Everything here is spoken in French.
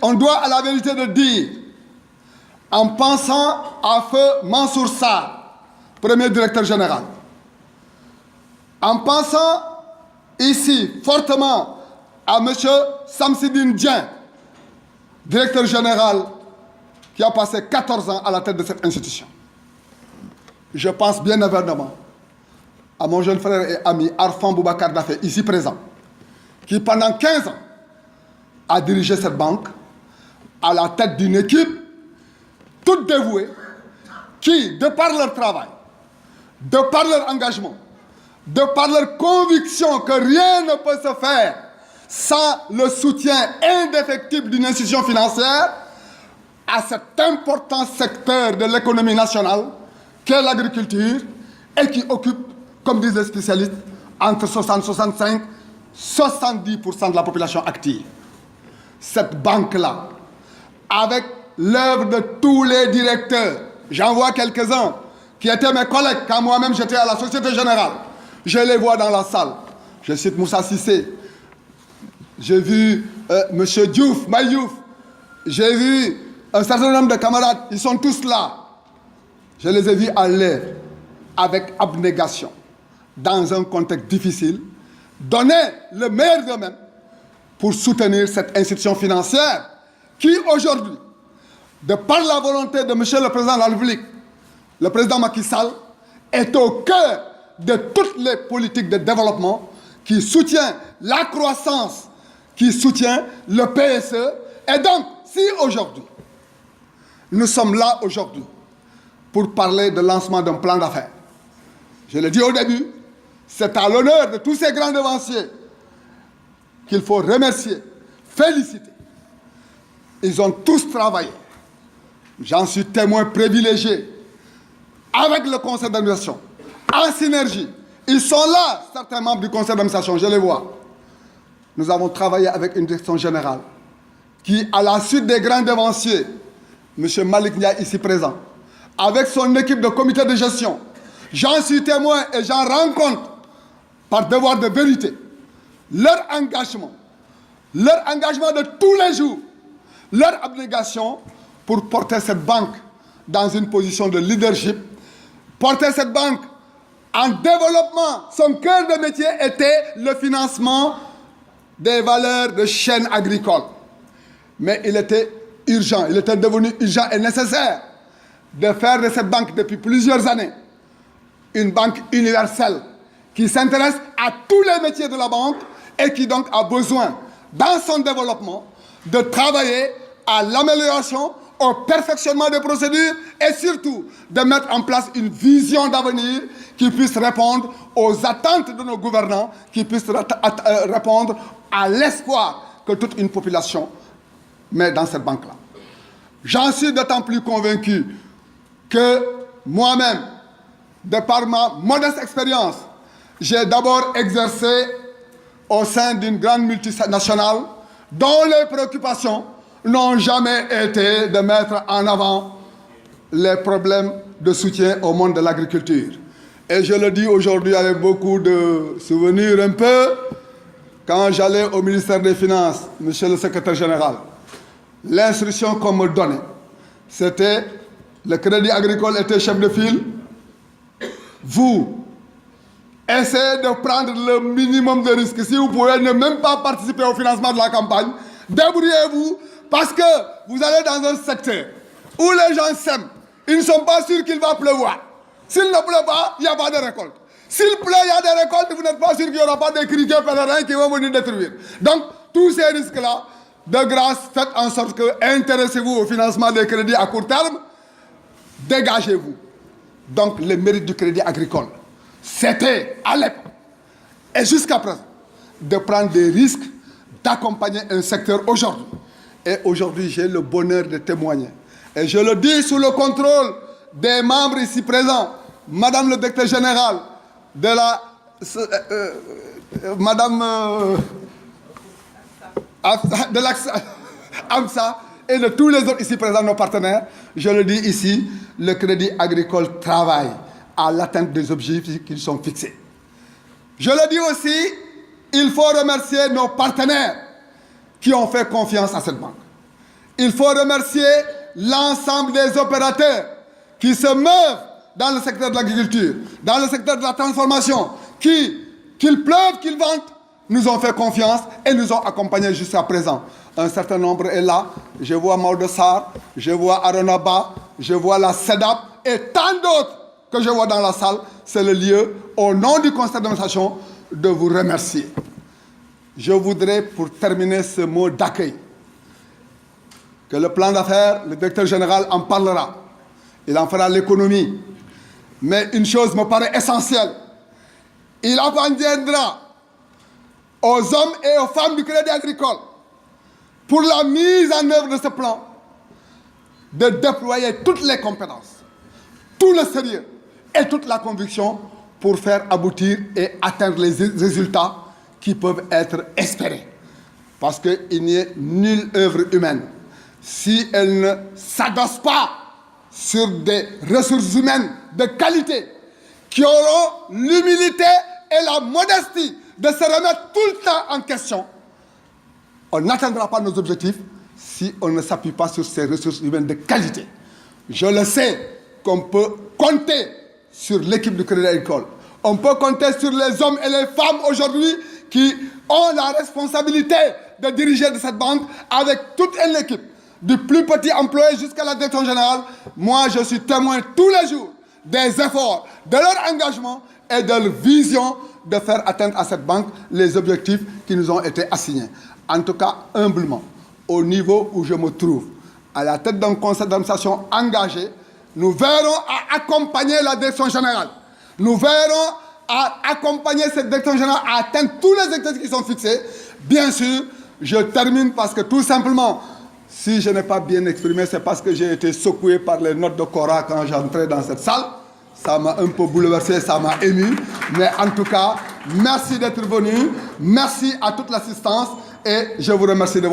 On doit à la vérité de dire, en pensant à feu Mansour Sarr, premier directeur général, en pensant ici fortement à M. Samsidine Dieng, directeur général qui a passé 14 ans à la tête de cette institution. Je pense bien évidemment à mon jeune frère et ami Arfan Boubacar Dafé, ici présent, qui pendant 15 ans a dirigé cette banque à la tête d'une équipe toute dévouée qui, de par leur travail, de par leur engagement, de par leur conviction que rien ne peut se faire sans le soutien indéfectible d'une institution financière à cet important secteur de l'économie nationale qu'est l'agriculture et qui occupe, comme disent les spécialistes, entre 60 et 65, 70% de la population active. Cette banque-là, avec l'œuvre de tous les directeurs, j'en vois quelques-uns qui étaient mes collègues quand moi-même j'étais à la Société Générale. Je les vois dans la salle. Je cite Moussa Sissé. J'ai vu M. Diouf, Maïouf. J'ai vu un certain nombre de camarades. Ils sont tous là. Je les ai vus à l'œuvre, avec abnégation, dans un contexte difficile, donner le meilleur d'eux-mêmes pour soutenir cette institution financière qui, aujourd'hui, de par la volonté de M. le Président de la République, le Président Macky Sall, est au cœur de toutes les politiques de développement qui soutient la croissance, qui soutient le PSE. Et donc, si aujourd'hui, nous sommes là aujourd'hui pour parler de lancement d'un plan d'affaires, je l'ai dit au début, c'est à l'honneur de tous ces grands devanciers qu'il faut remercier, féliciter. Ils ont tous travaillé. J'en suis témoin privilégié avec le conseil d'administration, en synergie. Ils sont là, certains membres du conseil d'administration, je les vois. Nous avons travaillé avec une direction générale qui, à la suite des grands devanciers, M. Malik Nia ici présent, avec son équipe de comité de gestion, j'en suis témoin et j'en rends compte par devoir de vérité, leur engagement de tous les jours, leur abnégation pour porter cette banque dans une position de leadership, porter cette banque en développement. Son cœur de métier était le financement des valeurs de chaînes agricoles. Mais il était urgent, il était devenu urgent et nécessaire de faire de cette banque depuis plusieurs années une banque universelle qui s'intéresse à tous les métiers de la banque et qui donc a besoin, dans son développement, de travailler à l'amélioration, au perfectionnement des procédures et surtout de mettre en place une vision d'avenir qui puisse répondre aux attentes de nos gouvernants, qui puisse répondre à l'espoir que toute une population met dans cette banque-là. J'en suis d'autant plus convaincu que moi-même, de par ma modeste expérience, j'ai d'abord exercé au sein d'une grande multinationale dont les préoccupations n'ont jamais été de mettre en avant les problèmes de soutien au monde de l'agriculture. Et je le dis aujourd'hui avec beaucoup de souvenirs un peu, quand j'allais au ministère des Finances, monsieur le secrétaire général, l'instruction qu'on me donnait, c'était le Crédit Agricole était chef de file. Vous, essayez de prendre le minimum de risques. Si vous pouvez ne même pas participer au financement de la campagne, débrouillez-vous parce que vous allez dans un secteur où les gens s'aiment. Ils ne sont pas sûrs qu'il va pleuvoir. S'il ne pleut pas, il n'y a pas de récolte. S'il pleut, il y a des récoltes, vous n'êtes pas sûr qu'il n'y aura pas des criquets pèlerins qui vont venir détruire. Donc, tous ces risques-là, de grâce, faites en sorte que intéressez-vous au financement des crédits à court terme, dégagez-vous. Donc, les mérites du crédit agricole, c'était à l'époque, et jusqu'à présent, de prendre des risques, d'accompagner un secteur aujourd'hui. Et aujourd'hui, j'ai le bonheur de témoigner. Et je le dis sous le contrôle des membres ici présents, Madame le directeur général de la... Madame... de l'AMSA et de tous les autres ici présents, nos partenaires, je le dis ici, le Crédit Agricole travaille à l'atteinte des objectifs qui sont fixés. Je le dis aussi, il faut remercier nos partenaires qui ont fait confiance à cette banque. Il faut remercier l'ensemble des opérateurs qui se meuvent dans le secteur de l'agriculture, dans le secteur de la transformation, qui, qu'il pleuve, qu'il vente, nous ont fait confiance et nous ont accompagnés jusqu'à présent. Un certain nombre est là. Je vois Maodo Sarr, je vois Aronaba, je vois la CEDAP et tant d'autres que je vois dans la salle. C'est le lieu, au nom du conseil d'administration, de vous remercier. Je voudrais, pour terminer ce mot d'accueil, que le plan d'affaires, le directeur général en parlera. Il en fera l'économie. Mais une chose me paraît essentielle. Il appartiendra aux hommes et aux femmes du Crédit Agricole, pour la mise en œuvre de ce plan, de déployer toutes les compétences, tout le sérieux et toute la conviction pour faire aboutir et atteindre les résultats qui peuvent être espérés. Parce qu'il n'y a nulle œuvre humaine, si elle ne s'adosse pas sur des ressources humaines de qualité, qui auront l'humilité et la modestie de se remettre tout le temps en question, on n'atteindra pas nos objectifs si on ne s'appuie pas sur ces ressources humaines de qualité. Je le sais qu'on peut compter sur l'équipe du Crédit Agricole. On peut compter sur les hommes et les femmes aujourd'hui qui ont la responsabilité de diriger de cette banque avec toute une équipe, du plus petit employé jusqu'à la direction générale. Moi, je suis témoin tous les jours des efforts, de leur engagement et de leur vision de faire atteindre à cette banque les objectifs qui nous ont été assignés. En tout cas, humblement, au niveau où je me trouve, à la tête d'un conseil d'administration engagé, nous verrons à accompagner la direction générale. Nous verrons à accompagner cette direction générale à atteindre tous les objectifs qui sont fixés. Bien sûr, je termine parce que tout simplement, si je n'ai pas bien exprimé, c'est parce que j'ai été secoué par les notes de Cora quand j'entrais dans cette salle. Ça m'a un peu bouleversé, ça m'a ému. Mais en tout cas, merci d'être venu. Merci à toute l'assistance et je vous remercie de